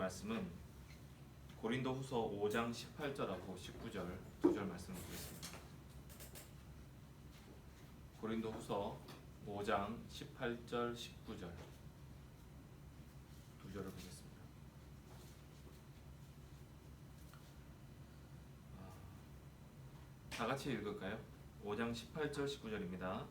말씀은 고린도후서 5장 18절하고 19절 두 절 말씀을 보겠습니다. 고린도후서 5장 18절 19절 두 절을 보겠습니다. 다 같이 읽을까요? 5장 18절 19절입니다.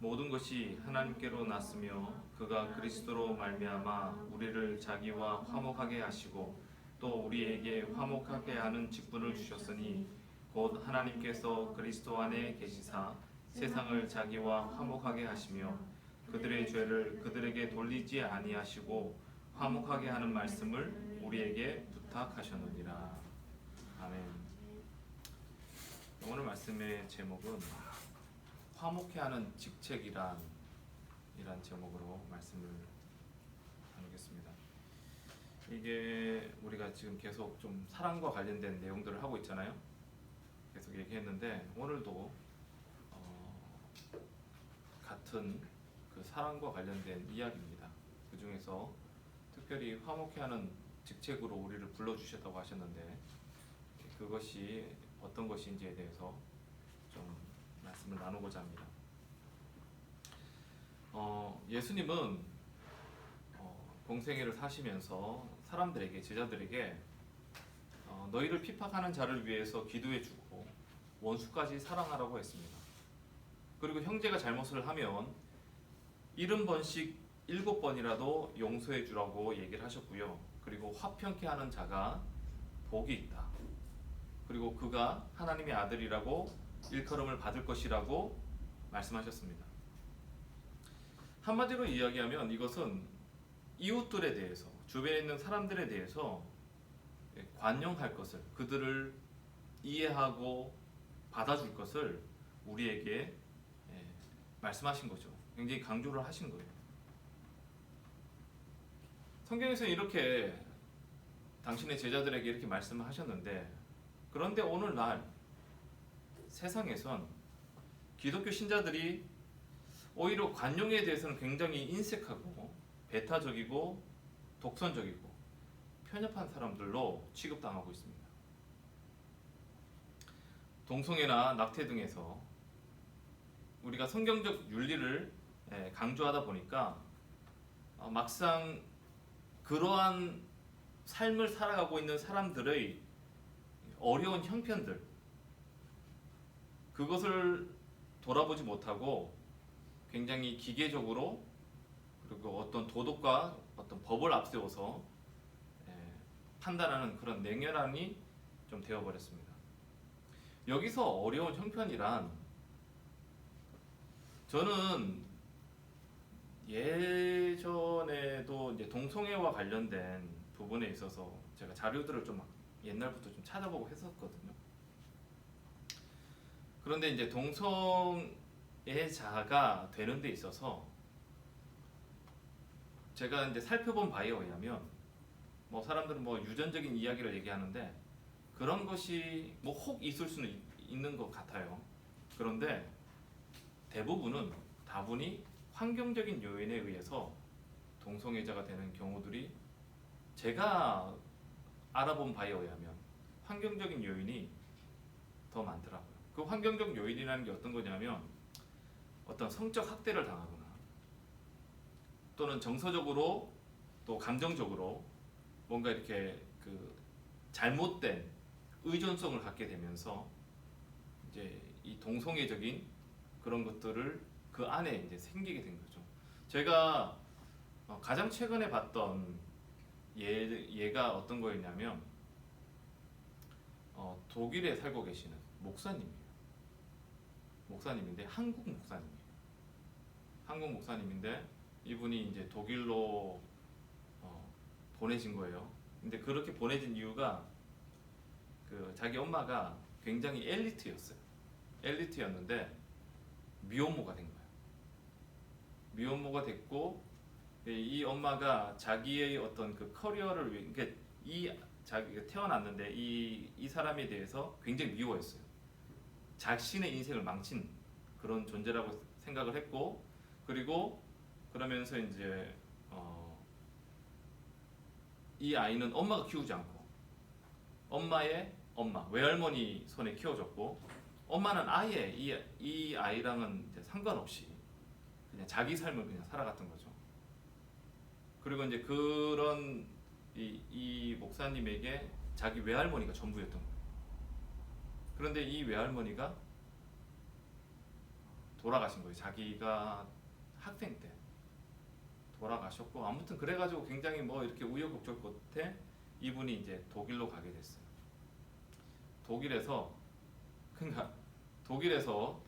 모든 것이 하나님께로 났으며 그가 그리스도로 말미암아 우리를 자기와 화목하게 하시고 또 우리에게 화목하게 하는 직분을 주셨으니 곧 하나님께서 그리스도 안에 계시사 세상을 자기와 화목하게 하시며 그들의 죄를 그들에게 돌리지 아니하시고 화목하게 하는 말씀을 우리에게 부탁하셨느니라. 아멘. 오늘 말씀의 제목은 화목해 하는 직책이란 이란 제목으로 말씀을 나누겠습니다. 이게 우리가 지금 계속 좀 사랑과 관련된 내용들을 하고 있잖아요. 계속 얘기했는데 오늘도 같은 그 사랑과 관련된 이야기입니다. 그 중에서 특별히 화목해 하는 직책으로 우리를 불러주셨다고 하셨는데 그것이 어떤 것인지에 대해서 좀 말씀을 나누고자 합니다. 예수님은 공생애를 사시면서 사람들에게, 제자들에게 너희를 핍박하는 자를 위해서 기도해주고 원수까지 사랑하라고 했습니다. 그리고 형제가 잘못을 하면 70번씩 7번이라도 용서해주라고 얘기를 하셨고요. 그리고 화평케 하는 자가 복이 있다. 그리고 그가 하나님의 아들이라고 일컬음을 받을 것이라고 말씀하셨습니다. 한마디로 이야기하면 이것은 이웃들에 대해서, 주변에 있는 사람들에 대해서 관용할 것을, 그들을 이해하고 받아줄 것을 우리에게 말씀하신 거죠. 굉장히 강조를 하신 거예요. 성경에서는 이렇게 당신의 제자들에게 이렇게 말씀을 하셨는데, 그런데 오늘날 세상에선 기독교 신자들이 오히려 관용에 대해서는 굉장히 인색하고 배타적이고 독선적이고 편협한 사람들로 취급당하고 있습니다. 동성애나 낙태 등에서 우리가 성경적 윤리를 강조하다 보니까 막상 그러한 삶을 살아가고 있는 사람들의 어려운 형편들, 그것을 돌아보지 못하고 굉장히 기계적으로 그리고 어떤 도덕과 어떤 법을 앞세워서 판단하는 그런 냉혈함이 좀 되어버렸습니다. 여기서 어려운 형편이란, 저는 예전에도 이제 동성애와 관련된 부분에 있어서 제가 자료들을 좀 옛날부터 좀 찾아보고 했었거든요. 그런데 이제 동성애자가 되는 데 있어서 제가 이제 살펴본 바에 의하면 사람들은 유전적인 이야기를 얘기하는데 그런 것이 혹 있을 수는 있는 것 같아요. 그런데 다분히 환경적인 요인에 의해서 동성애자가 되는 경우들이 제가 알아본 바에 의하면 환경적인 요인이 더 많더라고요. 그 환경적 요인이라는 게 어떤 거냐면 어떤 성적 학대를 당하거나 또는 정서적으로 또 감정적으로 뭔가 이렇게 그 잘못된 의존성을 갖게 되면서 이제 이 동성애적인 그런 것들을 그 안에 이제 생기게 된 거죠. 제가 가장 최근에 봤던 예가 어떤 거였냐면 독일에 살고 계시는 목사님인데 한국 목사님인데 이분이 이제 독일로 보내진 거예요. 근데 그렇게 보내진 이유가 자기 엄마가 굉장히 엘리트였는데 미혼모가 된 거예요. 미혼모가 됐고 이 엄마가 자기의 어떤 그 커리어를 위해, 그러니까 자기가 태어났는데 이 사람에 대해서 굉장히 미워했어요. 자신의 인생을 망친 그런 존재라고 생각을 했고, 그리고 그러면서 이제 이 아이는 엄마가 키우지 않고 엄마의 엄마 외할머니 손에 키워졌고 엄마는 아예 이 아이랑은 이제 상관없이 그냥 자기 삶을 그냥 살아갔던 거죠. 그리고 이제 그런 이 목사님에게 자기 외할머니가 전부였던 거예요. 그런데 이 외할머니가 돌아가신 거예요. 자기가 학생 때 돌아가셨고 아무튼 그래가지고 굉장히 뭐 이렇게 우여곡절 끝에 이분이 이제 독일로 가게 됐어요. 그러니까 독일에서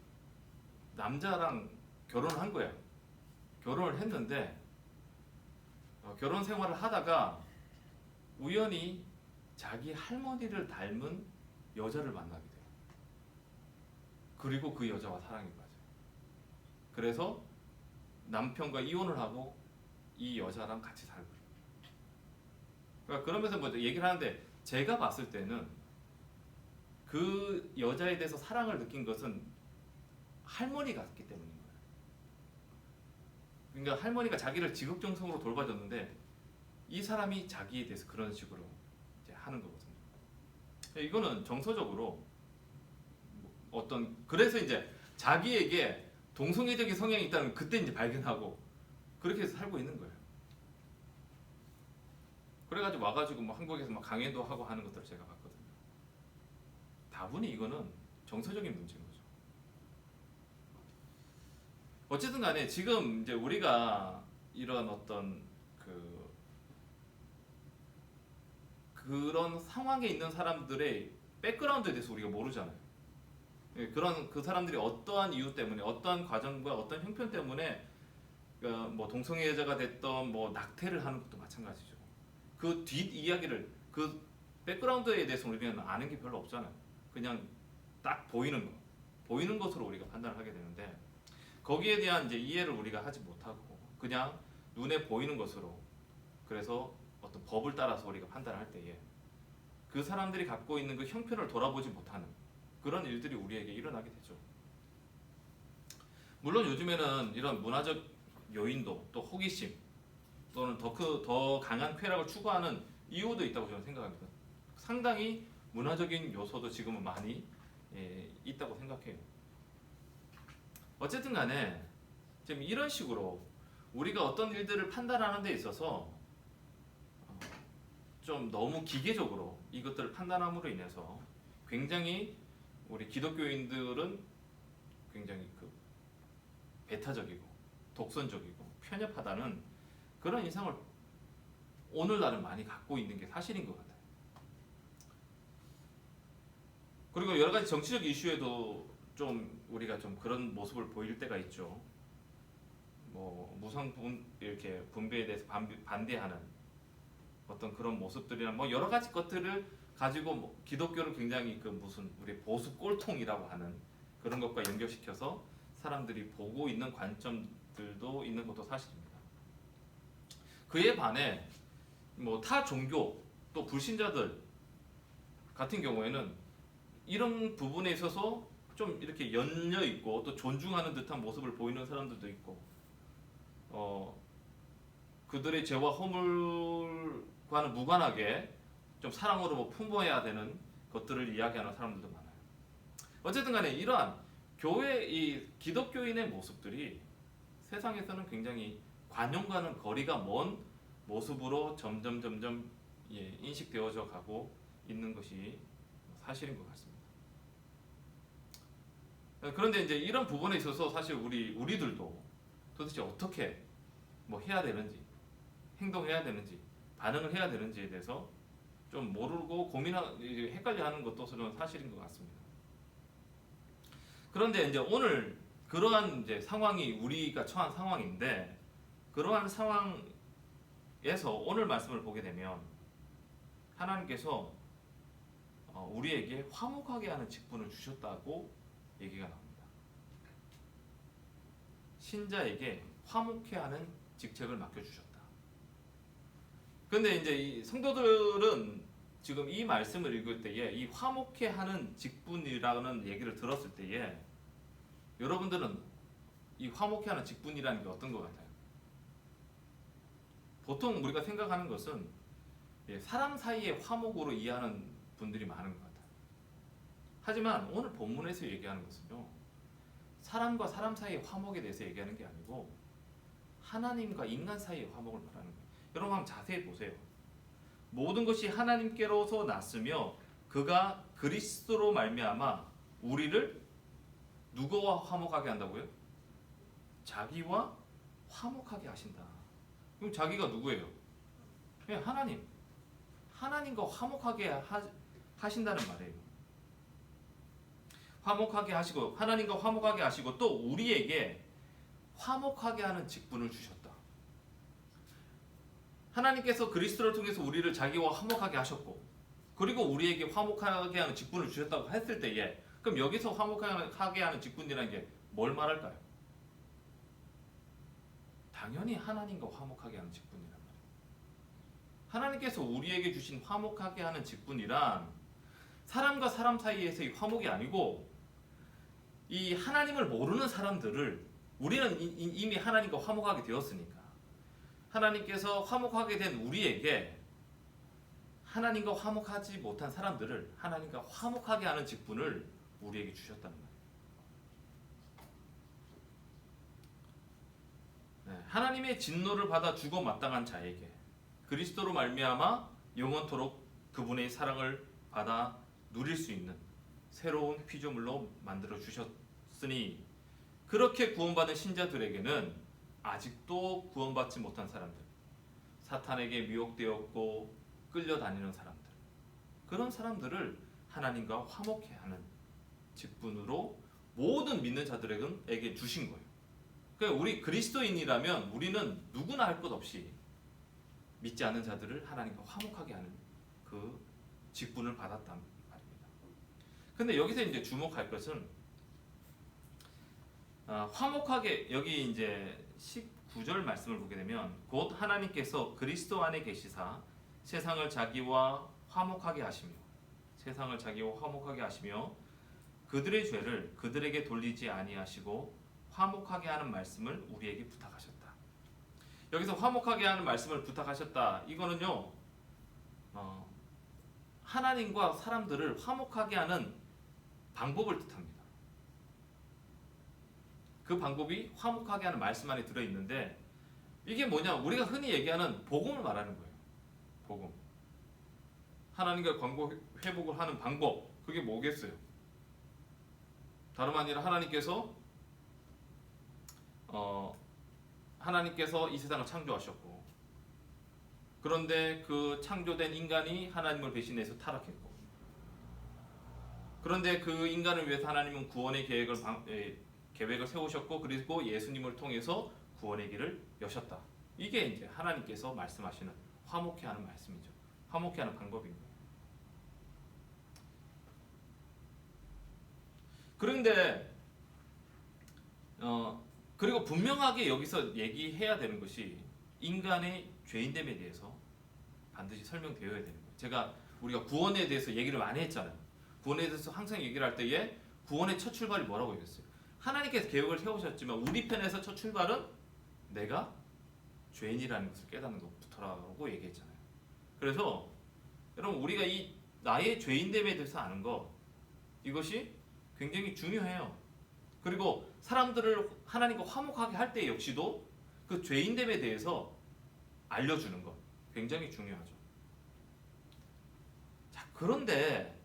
남자랑 결혼한 거예요. 결혼을 했는데 결혼 생활을 하다가 우연히 자기 할머니를 닮은 여자를 만나게 돼요. 그리고 그 여자와 사랑에 빠져요. 그래서 남편과 이혼을 하고 이 여자랑 같이 살고 있어요. 그러니까 그러면서 뭐 얘기를 하는데 제가 봤을 때는 그 여자에 대해서 사랑을 느낀 것은 할머니가 있기 때문인 거예요. 그러니까 할머니가 자기를 지극정성으로 돌봐줬는데 이 사람이 자기에 대해서 그런 식으로 이제 하는 거거든요. 이거는 정서적으로 그래서 이제 자기에게 동성애적인 성향이 있다는 그때 이제 발견하고 그렇게 해서 살고 있는 거예요. 그래가지고 와가지고 뭐 한국에서 막 강연도 하고 하는 것들을 제가 봤거든요. 다분히 이거는 정서적인 문제인 거죠. 어쨌든 간에 지금 이제 우리가 이런 어떤 그런 상황에 있는 사람들의 백그라운드에 대해서 우리가 모르잖아요. 그 사람들이 어떠한 이유 때문에 어떠한 과정과 어떤 형편 때문에 뭐 동성애자가 됐던 뭐 낙태를 하는 것도 마찬가지죠. 그 뒷 이야기를 그 백그라운드에 대해서 우리는 아는 게 별로 없잖아요. 그냥 딱 보이는 것으로 우리가 판단을 하게 되는데 거기에 대한 이제 이해를 우리가 하지 못하고 그냥 눈에 보이는 것으로 그래서 어떤 법을 따라서 우리가 판단할 때에 그 사람들이 갖고 있는 그 형편을 돌아보지 못하는 그런 일들이 우리에게 일어나게 되죠. 물론 요즘에는 이런 문화적 요인도 또 호기심 또는 더 강한 쾌락을 추구하는 이유도 있다고 저는 생각합니다. 상당히 문화적인 요소도 지금은 많이 있다고 생각해요. 어쨌든 간에 지금 이런 식으로 우리가 어떤 일들을 판단하는 데 있어서 좀 너무 기계적으로 이것들을 판단함으로 인해서 굉장히 우리 기독교인들은 굉장히 배타적이고 독선적이고 편협하다는 그런 인상을 오늘날은 많이 갖고 있는 게 사실인 것 같아요. 그리고 여러 가지 정치적 이슈에도 좀 우리가 좀 그런 모습을 보일 때가 있죠. 뭐 이렇게 분배에 대해서 반대하는 어떤 그런 모습들이나 뭐 여러 가지 것들을 가지고 뭐 기독교를 굉장히 우리 보수 꼴통이라고 하는 그런 것과 연결시켜서 사람들이 보고 있는 관점들도 있는 것도 사실입니다. 그에 반해 뭐 타 종교 또 불신자들 같은 경우에는 이런 부분에 있어서 좀 이렇게 연려 있고 또 존중하는 듯한 모습을 보이는 사람들도 있고 그들의 죄와 허물과는 무관하게 좀 사랑으로 뭐 품어야 되는 것들을 이야기하는 사람들도 많아요. 어쨌든 간에 이러한 이 기독교인의 모습들이 세상에서는 굉장히 관용과는 거리가 먼 모습으로 점점 인식되어져 가고 있는 것이 사실인 것 같습니다. 그런데 이제 이런 부분에 있어서 사실 우리들도 도대체 어떻게 뭐 해야 되는지, 행동해야 되는지, 반응을 해야 되는지에 대해서 좀 모르고 헷갈려하는 것도 저는 사실인 것 같습니다. 그런데 이제 오늘 그러한 이제 상황이 우리가 처한 상황인데 그러한 상황에서 오늘 말씀을 보게 되면 하나님께서 우리에게 화목하게 하는 직분을 주셨다고 얘기가 나옵니다. 신자에게 화목해 하는 직책을 맡겨주셨다. 근데 이제 이 성도들은 지금 이 말씀을 읽을 때에 이 화목해 하는 직분이라는 얘기를 들었을 때에 여러분들은 이 화목해 하는 직분이라는 게 어떤 것 같아요? 보통 우리가 생각하는 것은 사람 사이의 화목으로 이해하는 분들이 많은 것 같아요. 하지만 오늘 본문에서 얘기하는 것은요, 사람과 사람 사이의 화목에 대해서 얘기하는 게 아니고 하나님과 인간 사이의 화목을 말하는 거예요. 여러분 한번 자세히 보세요. 모든 것이 하나님께로서 났으며 그가 그리스도로 말미암아 우리를 누구와 화목하게 한다고요? 자기와 화목하게 하신다. 그럼 자기가 누구예요? 하나님. 하나님과 화목하게 하신다는 말이에요. 화목하게 하시고, 하나님과 화목하게 하시고, 또 우리에게 화목하게 하는 직분을 주셨다. 하나님께서 그리스도를 통해서 우리를 자기와 화목하게 하셨고, 그리고 우리에게 화목하게 하는 직분을 주셨다고 했을 때에, 그럼 여기서 화목하게 하는 직분이라는 게 뭘 말할까요? 당연히 하나님과 화목하게 하는 직분이란 말이에요. 하나님께서 우리에게 주신 화목하게 하는 직분이란 사람과 사람 사이에서의 화목이 아니고, 이 하나님을 모르는 사람들을, 우리는 이미 하나님과 화목하게 되었으니까 하나님께서 화목하게 된 우리에게 하나님과 화목하지 못한 사람들을 하나님과 화목하게 하는 직분을 우리에게 주셨다는 말이에요. 하나님의 진노를 받아 죽어 마땅한 자에게 그리스도로 말미암아 영원토록 그분의 사랑을 받아 누릴 수 있는 새로운 피조물로 만들어 주셨으니, 그렇게 구원받은 신자들에게는 아직도 구원받지 못한 사람들, 사탄에게 미혹되었고 끌려다니는 사람들, 그런 사람들을 하나님과 화목해 하는 직분으로 모든 믿는 자들에게 주신 거예요. 그러니까 우리 그리스도인이라면 우리는 누구나 할 것 없이 믿지 않는 자들을 하나님과 화목하게 하는 그 직분을 받았단 말입니다. 근데 여기서 이제 주목할 것은 화목하게, 여기 이제 19절 말씀을 보게 되면, 곧 하나님께서 그리스도 안에 계시사 세상을 자기와 화목하게 하시며 그들의 죄를 그들에게 돌리지 아니하시고 화목하게 하는 말씀을 우리에게 부탁하셨다. 여기서 화목하게 하는 말씀을 부탁하셨다, 이거는요, 하나님과 사람들을 화목하게 하는 방법을 뜻합니다. 그 방법이 화목하게 하는 말씀 안에 들어있는데, 이게 뭐냐, 우리가 흔히 얘기하는 복음을 말하는 거예요. 복음. 하나님과 관계 회복을 하는 방법, 그게 뭐겠어요? 다름 아니라 하나님께서 이 세상을 창조하셨고, 그런데 그 창조된 인간이 하나님을 배신해서 타락했고, 그런데 그 인간을 위해서 하나님은 구원의 계획을 세우셨고, 그리고 예수님을 통해서 구원의 길을 여셨다. 이게 이제 하나님께서 말씀하시는 화목해 하는 말씀이죠. 화목해 하는 방법인 거예요. 그런데 그리고 분명하게 여기서 얘기해야 되는 것이 인간의 죄인됨에 대해서 반드시 설명되어야 되는 거예요. 우리가 구원에 대해서 얘기를 많이 했잖아요. 구원에 대해서 항상 얘기를 할 때에 구원의 첫 출발이 뭐라고 얘기했어요? 하나님께서 계획을 세우셨지만 우리 편에서 첫 출발은 내가 죄인이라는 것을 깨닫는 것부터라고 얘기했잖아요. 그래서 여러분, 우리가 이 나의 죄인됨에 대해서 아는 것, 이것이 굉장히 중요해요. 그리고 사람들을 하나님과 화목하게 할 때 역시도 그 죄인됨에 대해서 알려주는 것 굉장히 중요하죠. 자, 그런데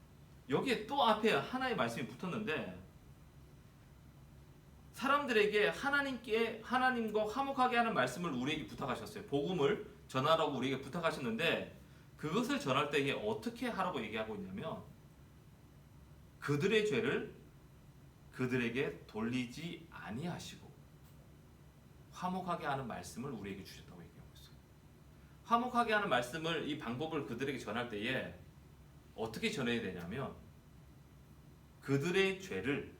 여기에 또 앞에 하나의 말씀이 붙었는데, 사람들에게 하나님과 화목하게 하는 말씀을 우리에게 부탁하셨어요. 복음을 전하라고 우리에게 부탁하셨는데, 그것을 전할 때에 어떻게 하라고 얘기하고 있냐면, 그들의 죄를 그들에게 돌리지 아니하시고 화목하게 하는 말씀을 우리에게 주셨다고 얘기하고 있어요. 화목하게 하는 말씀을, 이 방법을 그들에게 전할 때에 어떻게 전해야 되냐면, 그들의 죄를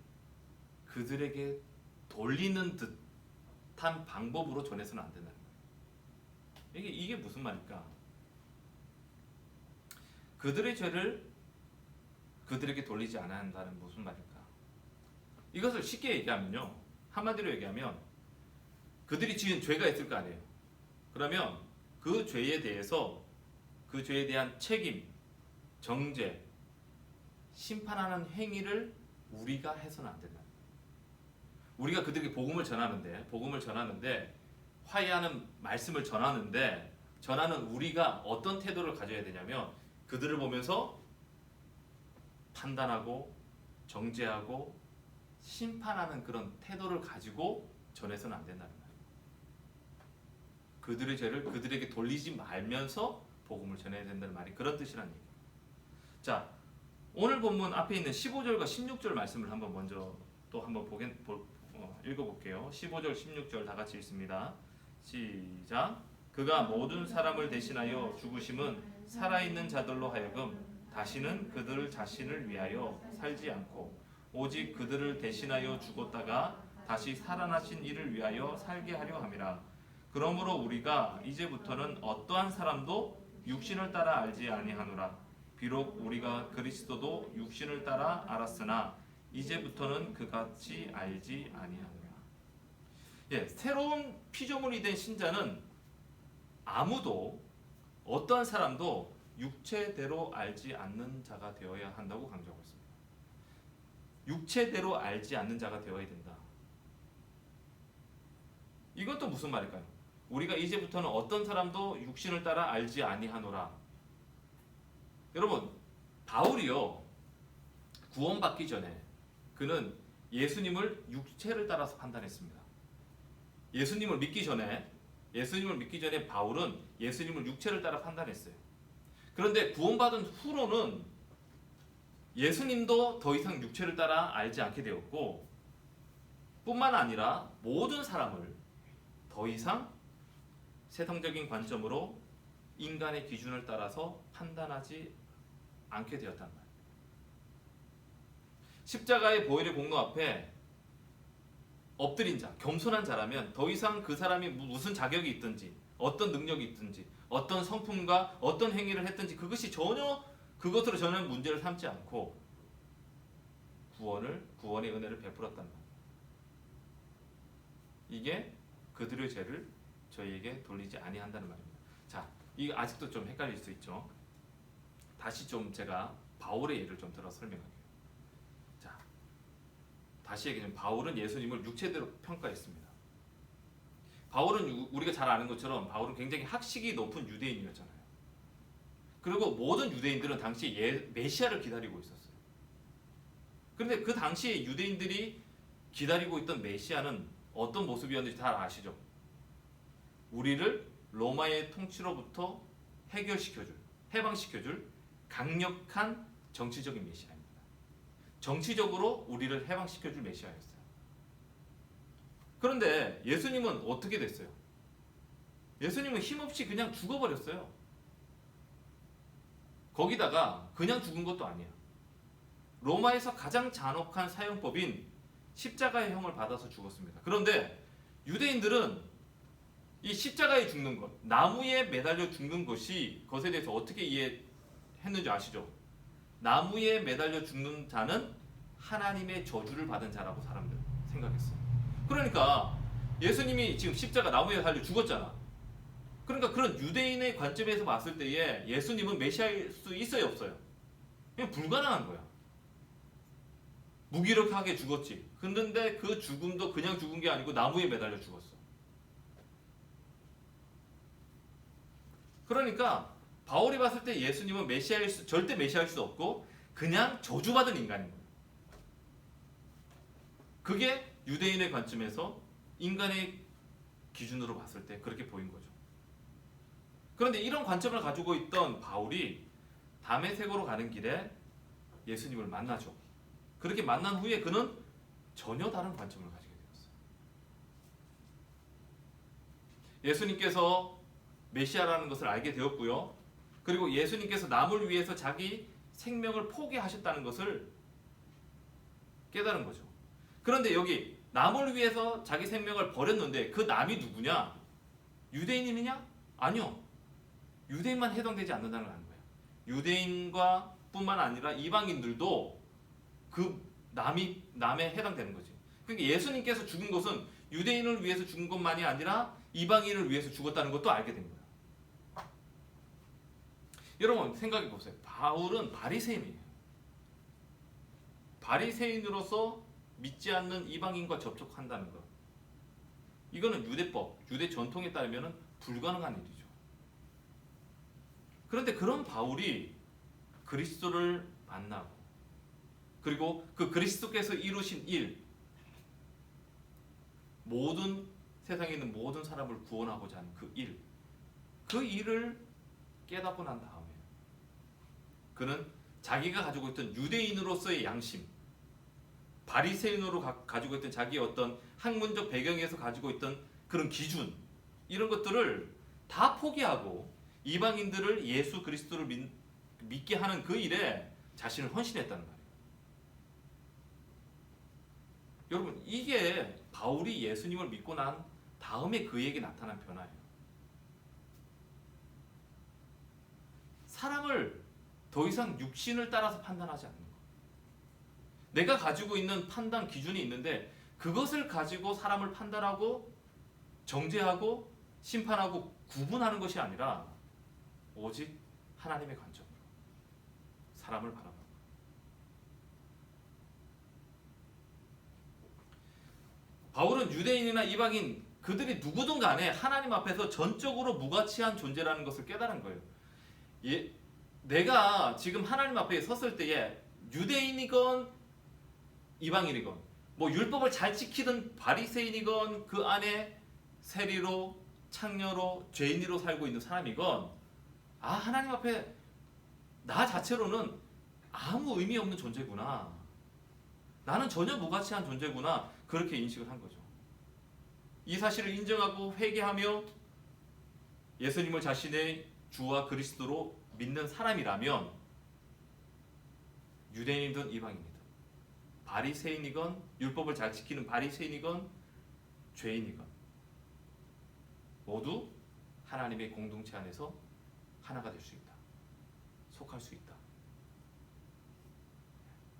그들에게 돌리는 듯한 방법으로 전해서는 안 된다는 거예요. 이게 무슨 말일까? 그들의 죄를 그들에게 돌리지 않아야 한다는 무슨 말일까? 이것을 쉽게 얘기하면요, 한마디로 얘기하면 그들이 지은 죄가 있을 거 아니에요. 그러면 그 죄에 대해서 그 죄에 대한 책임, 정죄, 심판하는 행위를 우리가 해서는 안 된다. 우리가 그들에게 복음을 전하는데 화해하는 말씀을 전하는 우리가 어떤 태도를 가져야 되냐면 그들을 보면서 판단하고 정죄하고 심판하는 그런 태도를 가지고 전해서는 안 된다는 거예요. 그들의 죄를 그들에게 돌리지 말면서 복음을 전해야 된다는 말이 그런 뜻이라는 얘기예요. 자, 오늘 본문 앞에 있는 15절과 16절 말씀을 한번 먼저 또 한번 읽어볼게요. 15절, 16절 다 같이 읽습니다. 시작. 그가 모든 사람을 대신하여 죽으심은 살아있는 자들로 하여금 다시는 그들 자신을 위하여 살지 않고 오직 그들을 대신하여 죽었다가 다시 살아나신 이를 위하여 살게 하려 함이라. 그러므로 우리가 이제부터는 어떠한 사람도 육신을 따라 알지 아니하노라. 비록 우리가 그리스도도 육신을 따라 알았으나 이제부터는 그같이 알지 아니하노라. 새로운 피조물이 된 신자는 아무도 어떠한 사람도 육체대로 알지 않는 자가 되어야 한다고 강조하고 있습니다. 육체대로 알지 않는 자가 되어야 된다. 이건 또 무슨 말일까요? 우리가 이제부터는 어떤 사람도 육신을 따라 알지 아니하노라. 여러분, 바울이요, 구원받기 전에 그는 예수님을 육체를 따라서 판단했습니다. 예수님을 믿기 전에 바울은 예수님을 육체를 따라 판단했어요. 그런데 구원받은 후로는 예수님도 더 이상 육체를 따라 알지 않게 되었고, 뿐만 아니라 모든 사람을 더 이상 세상적인 관점으로 인간의 기준을 따라서 판단하지 않게 되었단 말이에요. 십자가의 보혈의 공로 앞에 엎드린 자, 겸손한 자라면 더 이상 그 사람이 무슨 자격이 있든지, 어떤 능력이 있든지, 어떤 성품과 어떤 행위를 했든지 그것으로 전혀 문제를 삼지 않고 구원의 은혜를 베풀었단 말이에요. 이게 그들의 죄를 저희에게 돌리지 아니한다는 말입니다. 자, 이거 아직도 좀 헷갈릴 수 있죠. 다시 좀 제가 바울의 예를 좀 들어 설명할게요. 자, 다시 얘기하면 바울은 예수님을 육체대로 평가했습니다. 바울은 우리가 잘 아는 것처럼 바울은 굉장히 학식이 높은 유대인이었잖아요. 그리고 모든 유대인들은 당시 메시아를 기다리고 있었어요. 그런데 그 당시에 유대인들이 기다리고 있던 메시아는 어떤 모습이었는지 다 아시죠? 우리를 로마의 통치로부터 해방시켜줄 강력한 정치적인 메시아입니다. 정치적으로 우리를 해방시켜줄 메시아였어요. 그런데 예수님은 어떻게 됐어요? 예수님은 힘없이 그냥 죽어버렸어요. 거기다가 그냥 죽은 것도 아니야. 로마에서 가장 잔혹한 사형법인 십자가의 형을 받아서 죽었습니다. 그런데 유대인들은 이 십자가에 죽는 것, 나무에 매달려 죽는 것에 대해서 어떻게 이해했는지 아시죠? 나무에 매달려 죽는 자는 하나님의 저주를 받은 자라고 사람들 생각했어요. 그러니까 예수님이 지금 십자가 나무에 달려 죽었잖아. 그러니까 그런 유대인의 관점에서 봤을 때에 예수님은 메시아일 수 있어요, 없어요? 그냥 불가능한 거야. 무기력하게 죽었지. 근데 그 죽음도 그냥 죽은 게 아니고 나무에 매달려 죽었어. 그러니까 바울이 봤을 때 예수님은 절대 메시아일 수 없고 그냥 저주받은 인간인 거예요. 그게 유대인의 관점에서 인간의 기준으로 봤을 때 그렇게 보인 거죠. 그런데 이런 관점을 가지고 있던 바울이 다메섹으로 가는 길에 예수님을 만나죠. 그렇게 만난 후에 그는 전혀 다른 관점을 가지게 되었어요. 예수님께서 메시아라는 것을 알게 되었고요. 그리고 예수님께서 남을 위해서 자기 생명을 포기하셨다는 것을 깨달은 거죠. 그런데 여기 남을 위해서 자기 생명을 버렸는데 그 남이 누구냐? 유대인이냐? 아니요. 유대인만 해당되지 않는다는 거예요. 유대인과 뿐만 아니라 이방인들도 그 남에 해당되는 거지. 그러니까 예수님께서 죽은 것은 유대인을 위해서 죽은 것만이 아니라 이방인을 위해서 죽었다는 것도 알게 된 거예요. 여러분 생각해 보세요. 바울은 바리새인이에요. 바리새인으로서 믿지 않는 이방인과 접촉한다는 것. 이거는 유대법, 유대 전통에 따르면 불가능한 일이죠. 그런데 그런 바울이 그리스도를 만나고 그리고 그 그리스도께서 이루신 일, 모든 세상에 있는 모든 사람을 구원하고자 하는 그 일, 그 일을 깨닫고 난 다음에 그는 자기가 가지고 있던 유대인으로서의 양심, 바리새인으로 가지고 있던 자기의 어떤 학문적 배경에서 가지고 있던 그런 기준, 이런 것들을 다 포기하고 이방인들을 예수 그리스도를 믿게 하는 그 일에 자신을 헌신했다는 말이에요. 여러분, 이게 바울이 예수님을 믿고 난 다음에 그에게 나타난 변화예요. 사람을 더 이상 육신을 따라서 판단하지 않는 것. 내가 가지고 있는 판단 기준이 있는데 그것을 가지고 사람을 판단하고 정죄하고 심판하고 구분하는 것이 아니라 오직 하나님의 관점으로 사람을 바라보는 것. 바울은 유대인이나 이방인 그들이 누구든 간에 하나님 앞에서 전적으로 무가치한 존재라는 것을 깨달은 거예요. 내가 지금 하나님 앞에 섰을 때에 유대인이건 이방인이건 뭐 율법을 잘 지키던 바리새인이건 그 안에 세리로 창녀로 죄인으로 살고 있는 사람이건 하나님 앞에 나 자체로는 아무 의미 없는 존재구나, 나는 전혀 무가치한 존재구나, 그렇게 인식을 한 거죠. 이 사실을 인정하고 회개하며 예수님을 자신의 주와 그리스도로 믿는 사람이라면 유대인이든 이방인이든 바리새인이건 율법을 잘 지키는 바리새인이건 죄인이건 모두 하나님의 공동체 안에서 하나가 될 수 있다, 속할 수 있다,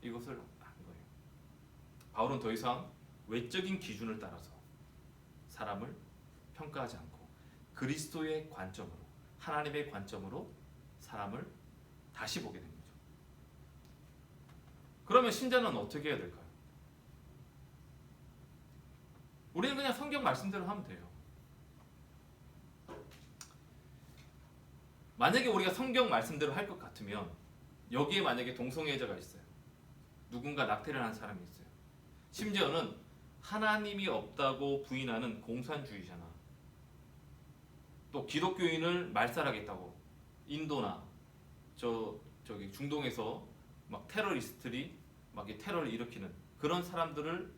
이것을 한 거예요. 바울은 더 이상 외적인 기준을 따라서 사람을 평가하지 않고 그리스도의 관점으로, 하나님의 관점으로 사람을 다시 보게 된 거죠. 그러면 신자는 어떻게 해야 될까요? 우리는 그냥 성경 말씀대로 하면 돼요. 만약에 우리가 성경 말씀대로 할 것 같으면 여기에 만약에 동성애자가 있어요. 누군가 낙태를 한 사람이 있어요. 심지어는 하나님이 없다고 부인하는 공산주의자나 또 기독교인을 말살하겠다고 인도나 저기 중동에서 막 테러리스트들이 막 테러를 일으키는 그런 사람들을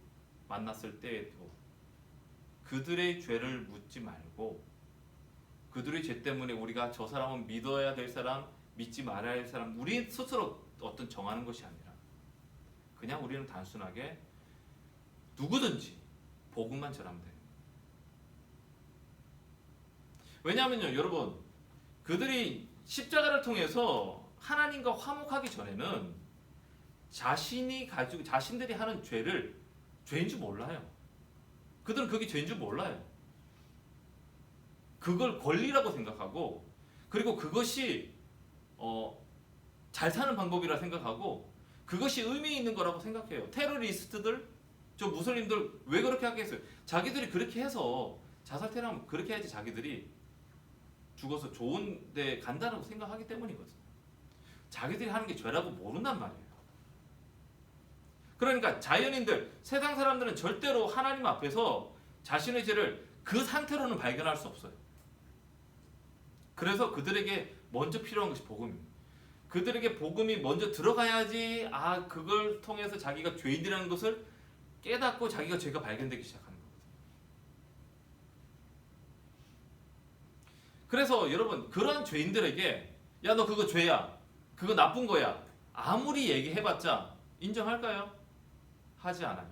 만났을 때에도 그들의 죄를 묻지 말고 그들의 죄 때문에 우리가 저 사람은 믿어야 될 사람, 믿지 말아야 할 사람, 우리 스스로 어떤 정하는 것이 아니라 그냥 우리는 단순하게 누구든지 복음만 전하면 돼요. 왜냐하면요, 여러분, 그들이 십자가를 통해서 하나님과 화목하기 전에는 자신들이 하는 죄를 죄인 줄 몰라요. 그들은 그게 죄인 줄 몰라요. 그걸 권리라고 생각하고, 그리고 그것이 잘 사는 방법이라 생각하고, 그것이 의미 있는 거라고 생각해요. 테러리스트들, 저 무슬림들 왜 그렇게 하겠어요? 자기들이 그렇게 해서 자살 테러하면 그렇게 해야지 자기들이 죽어서 좋은 데 간다고 생각하기 때문이거든요. 자기들이 하는 게 죄라고 모른단 말이에요. 그러니까 자연인들, 세상 사람들은 절대로 하나님 앞에서 자신의 죄를 그 상태로는 발견할 수 없어요. 그래서 그들에게 먼저 필요한 것이 복음입니다. 그들에게 복음이 먼저 들어가야지 그걸 통해서 자기가 죄인이라는 것을 깨닫고 자기가 죄가 발견되기 시작하는 거거든요. 그래서 여러분, 그런 죄인들에게 야, 너 그거 죄야, 그거 나쁜 거야, 아무리 얘기해봤자 인정할까요? 하지 않아요.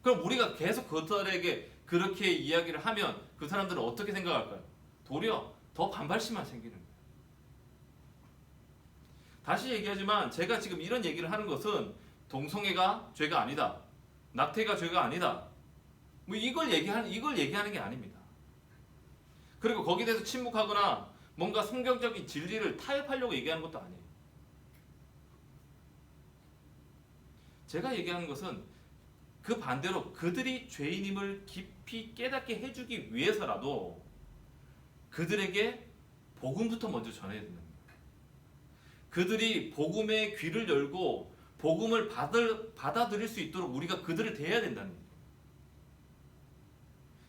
그럼 우리가 계속 그들에게 그렇게 이야기를 하면 그 사람들은 어떻게 생각할까요? 도리어 더 반발심만 생기는 거예요. 다시 얘기하지만 제가 지금 이런 얘기를 하는 것은 동성애가 죄가 아니다, 낙태가 죄가 아니다, 뭐 이걸 얘기하는 게 아닙니다. 그리고 거기에 대해서 침묵하거나 뭔가 성경적인 진리를 타협하려고 얘기하는 것도 아니에요. 제가 얘기하는 것은 그 반대로 그들이 죄인임을 깊이 깨닫게 해주기 위해서라도 그들에게 복음부터 먼저 전해야 된다. 그들이 복음의 귀를 열고 복음을 받아들일 수 있도록 우리가 그들을 대해야 된다는 거예요.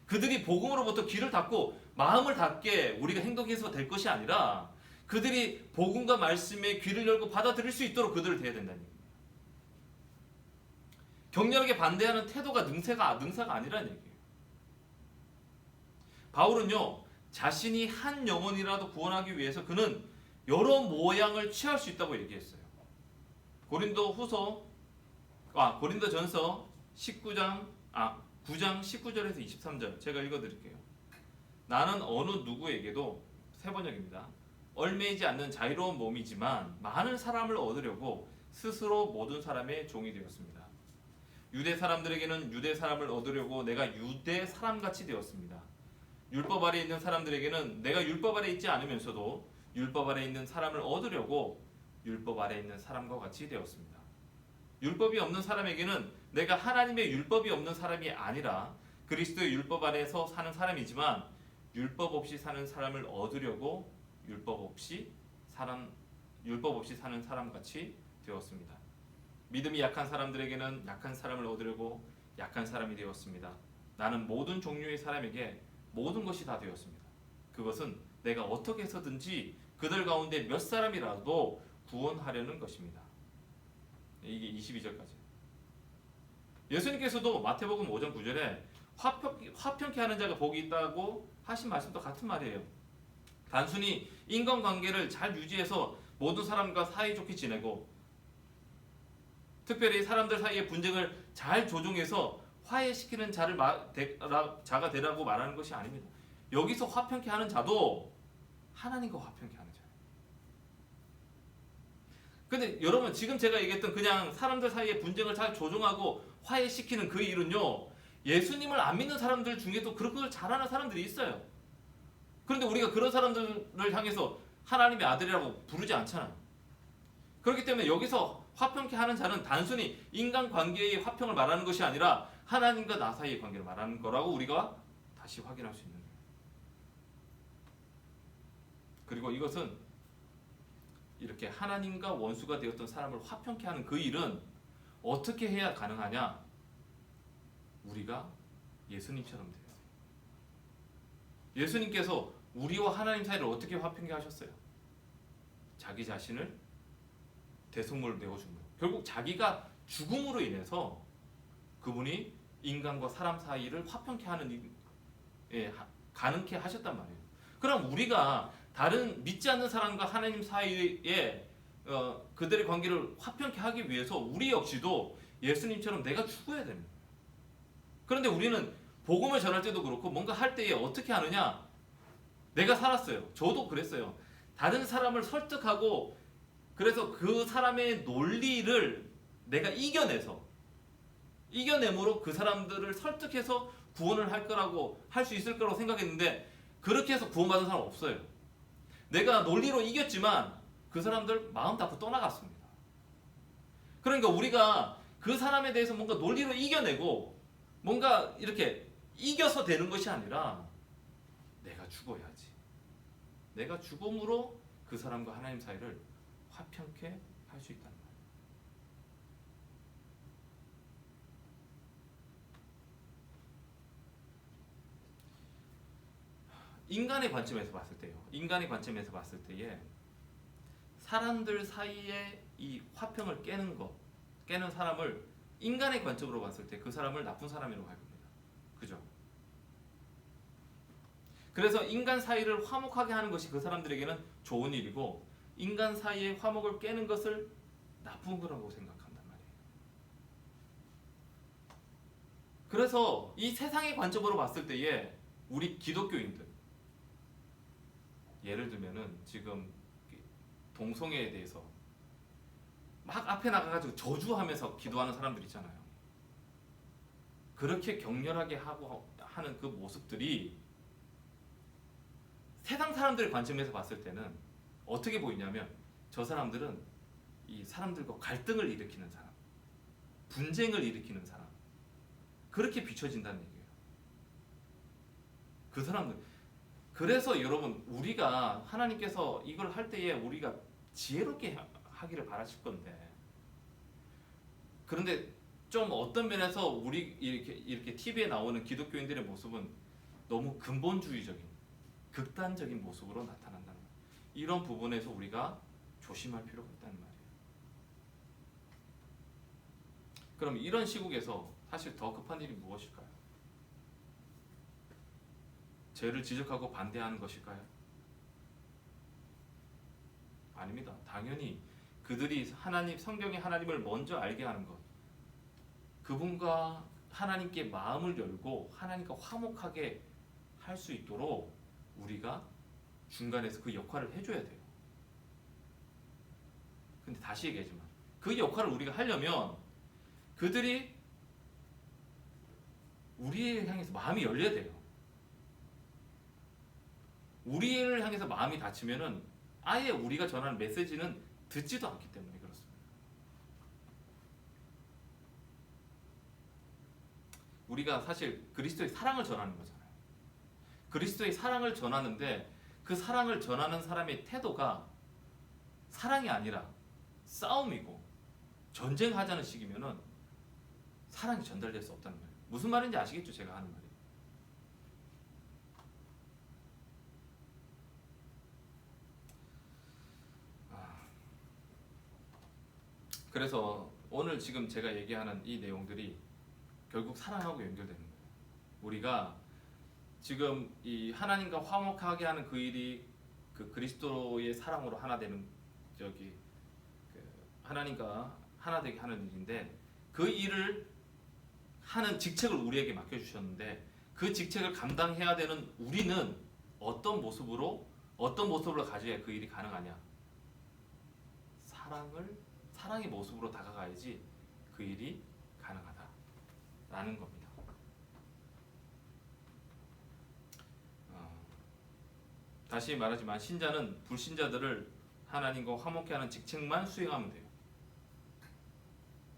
그들이 복음으로부터 귀를 닫고 마음을 닫게 우리가 행동해서 될 것이 아니라 그들이 복음과 말씀에 귀를 열고 받아들일 수 있도록 그들을 대해야 된다는 얘기예요. 격렬하게 반대하는 태도가 능사가 아니라는 얘기예요. 바울은요, 자신이 한 영혼이라도 구원하기 위해서 그는 여러 모양을 취할 수 있다고 얘기했어요. 고린도전서 9장 19절에서 23절 제가 읽어드릴게요. 나는 어느 누구에게도 세 번역입니다. 얽매이지 않는 자유로운 몸이지만 많은 사람을 얻으려고 스스로 모든 사람의 종이 되었습니다. 유대 사람들에게는 유대 사람을 얻으려고 내가 유대 사람같이 되었습니다. 율법 아래 있는 사람들에게는 내가 율법 아래 있지 않으면서도 율법 아래 있는 사람을 얻으려고 율법 아래 있는 사람과 같이 되었습니다. 율법이 없는 사람에게는 내가 하나님의 율법이 없는 사람이 아니라 그리스도의 율법 안에서 사는 사람이지만 율법 없이 사는 사람을 얻으려고 율법 없이 사는 사람같이 되었습니다. 믿음이 약한 사람들에게는 약한 사람을 얻으려고 약한 사람이 되었습니다. 나는 모든 종류의 사람에게 모든 것이 다 되었습니다. 그것은 내가 어떻게 해서든지 그들 가운데 몇 사람이라도 구원하려는 것입니다. 이게 22절까지. 예수님께서도 마태복음 5장 9절에 화평케 하는 자가 복이 있다고 하신 말씀도 같은 말이에요. 단순히 인간관계를 잘 유지해서 모든 사람과 사이좋게 지내고 특별히 사람들 사이의 분쟁을 잘 조정해서 화해시키는 자가 되라고 말하는 것이 아닙니다. 여기서 화평케 하는 자도 하나님과 화평케 하는 자예요. 근데 여러분 지금 제가 얘기했던 그냥 사람들 사이의 분쟁을 잘 조정하고 화해시키는 그 일은요, 예수님을 안 믿는 사람들 중에도 그걸 잘하는 사람들이 있어요. 그런데 우리가 그런 사람들을 향해서 하나님의 아들이라고 부르지 않잖아요. 그렇기 때문에 여기서 화평케 하는 자는 단순히 인간관계의 화평을 말하는 것이 아니라 하나님과 나 사이의 관계를 말하는 거라고 우리가 다시 확인할 수 있는 거예요. 그리고 이것은 이렇게 하나님과 원수가 되었던 사람을 화평케 하는 그 일은 어떻게 해야 가능하냐? 우리가 예수님처럼 돼요. 예수님께서 우리와 하나님 사이를 어떻게 화평케 하셨어요? 자기 자신을 대속물로 내어준 거예요. 결국 자기가 죽음으로 인해서 그분이 인간과 사람 사이를 화평케 하는 가능케 하셨단 말이에요. 그럼 우리가 다른 믿지 않는 사람과 하나님 사이에 그들의 관계를 화평케 하기 위해서 우리 역시도 예수님처럼 내가 죽어야 됩니다. 그런데 우리는 복음을 전할 때도 그렇고 뭔가 할 때에 어떻게 하느냐? 내가 살았어요. 저도 그랬어요. 다른 사람을 설득하고 그래서 그 사람의 논리를 내가 이겨내므로 그 사람들을 설득해서 구원을 할 수 있을 거라고 생각했는데 그렇게 해서 구원받은 사람 없어요. 내가 논리로 이겼지만 그 사람들 마음 닫고 떠나갔습니다. 그러니까 우리가 그 사람에 대해서 뭔가 논리로 이겨내고 뭔가 이렇게 이겨서 되는 것이 아니라 내가 죽어야지. 내가 죽음으로 그 사람과 하나님 사이를 화평케 할 수 있다는 거예요. 인간의 관점에서 봤을 때에 사람들 사이에 이 화평을 깨는 사람을 인간의 관점으로 봤을 때 그 사람을 나쁜 사람이라고 할 겁니다. 그죠? 그래서 인간 사이를 화목하게 하는 것이 그 사람들에게는 좋은 일이고 인간 사이의 화목을 깨는 것을 나쁜 거라고 생각한단 말이에요. 그래서 이 세상의 관점으로 봤을 때에 우리 기독교인들 예를 들면은 지금 동성애에 대해서 막 앞에 나가가지고 저주하면서 기도하는 사람들 있잖아요. 그렇게 격렬하게 하는 그 모습들이 세상 사람들의 관점에서 봤을 때는 어떻게 보이냐면 저 사람들은 이 사람들과 갈등을 일으키는 사람, 분쟁을 일으키는 사람, 그렇게 비춰진다는 얘기예요. 그 사람들. 그래서 여러분, 우리가 하나님께서 이걸 할 때에 우리가 지혜롭게 하기를 바라실 건데, 그런데 좀 어떤 면에서 우리 이렇게 TV에 나오는 기독교인들의 모습은 너무 근본주의적인, 극단적인 모습으로 나타난다는 거예요. 이런 부분에서 우리가 조심할 필요가 있다는 말이에요. 그럼 이런 시국에서 사실 더 급한 일이 무엇일까요? 죄를 지적하고 반대하는 것일까요? 아닙니다. 당연히 그들이 성경의 하나님을 먼저 알게 하는 것, 그분과 하나님께 마음을 열고 하나님과 화목하게 할 수 있도록 우리가 중간에서 그 역할을 해줘야 돼요. 근데 다시 얘기하지만 그 역할을 우리가 하려면 그들이 우리를 향해서 마음이 열려야 돼요. 우리를 향해서 마음이 닫히면은 아예 우리가 전하는 메시지는 듣지도 않기 때문에 그렇습니다. 우리가 사실 그리스도의 사랑을 전하는 거잖아요. 그리스도의 사랑을 전하는데 그 사랑을 전하는 사람의 태도가 사랑이 아니라 싸움이고 전쟁하자는 식이면은 사랑이 전달될 수 없다는 거예요. 무슨 말인지 아시겠죠? 제가 하는 말이. 그래서 오늘 지금 제가 얘기하는 이 내용들이 결국 사랑하고 연결되는 거예요. 우리가 지금 이 하나님과 화목하게 하는 그 일이 그 그리스도의 사랑으로 하나 되는 그 하나님과 하나 되게 하는 일인데, 그 일을 하는 직책을 우리에게 맡겨주셨는데 그 직책을 감당해야 되는 우리는 어떤 모습으로 가져야 그 일이 가능하냐? 사랑의 모습으로 다가가야지 그 일이 가능하다라는 겁니다. 다시 말하지만 신자는 불신자들을 하나님과 화목케 하는 직책만 수행하면 돼요.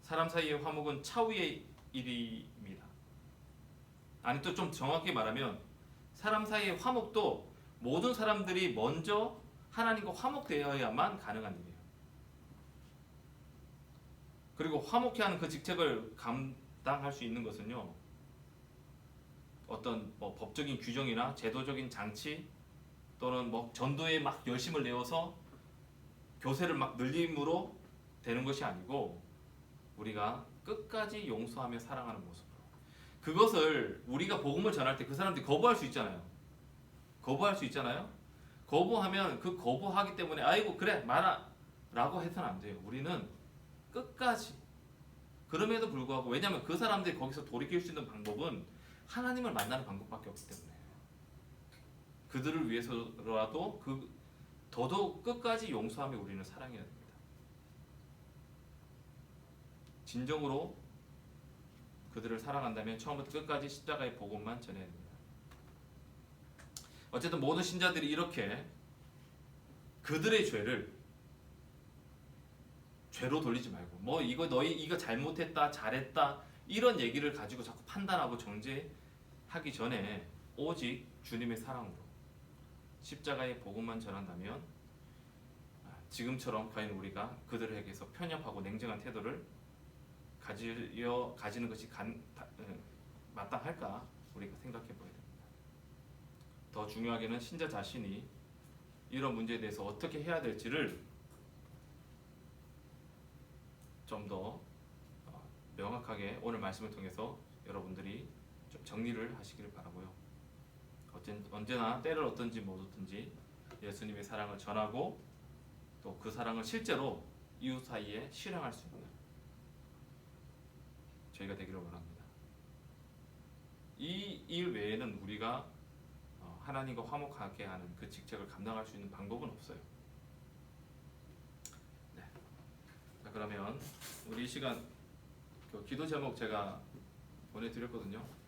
사람 사이의 화목은 차후의 일입니다. 아니, 또 좀 정확히 말하면 사람 사이의 화목도 모든 사람들이 먼저 하나님과 화목되어야만 가능한 일이에요. 그리고 화목케 하는 그 직책을 감당할 수 있는 것은요, 어떤 법적인 규정이나 제도적인 장치 또는 전도에 막 열심을 내어서 교세를 막 늘림으로 되는 것이 아니고 우리가 끝까지 용서하며 사랑하는 모습으로, 그것을 우리가 복음을 전할 때 그 사람들이 거부할 수 있잖아요. 거부하면 그 거부하기 때문에 아이고 그래 말아 라고 해서는 안 돼요. 우리는 끝까지. 그럼에도 불구하고, 왜냐하면 그 사람들이 거기서 돌이킬 수 있는 방법은 하나님을 만나는 방법밖에 없기 때문에 그들을 위해서라도 더더욱 끝까지 용서하며 우리는 사랑해야 됩니다. 진정으로 그들을 사랑한다면 처음부터 끝까지 십자가의 복음만 전해야 됩니다. 어쨌든 모든 신자들이 이렇게 그들의 죄로 돌리지 말고 너희 이거 잘못했다 잘했다 이런 얘기를 가지고 자꾸 판단하고 정죄하기 전에 오직 주님의 사랑으로 십자가의 복음만 전한다면 지금처럼 과연 우리가 그들에게서 편협하고 냉정한 태도를 가지는 것이 마땅할까 우리가 생각해 봐야 됩니다. 더 중요하게는 신자 자신이 이런 문제에 대해서 어떻게 해야 될지를 좀 더 명확하게 오늘 말씀을 통해서 여러분들이 좀 정리를 하시기를 바라고요. 언제나 때를 얻든지 못 얻든지 예수님의 사랑을 전하고 또 그 사랑을 실제로 이웃 사이에 실행할 수 있는 저희가 되기를 원합니다. 이 일 외에는 우리가 하나님과 화목하게 하는 그 직책을 감당할 수 있는 방법은 없어요. 네. 자, 그러면 우리 이 시간 기도 제목 제가 보내드렸거든요.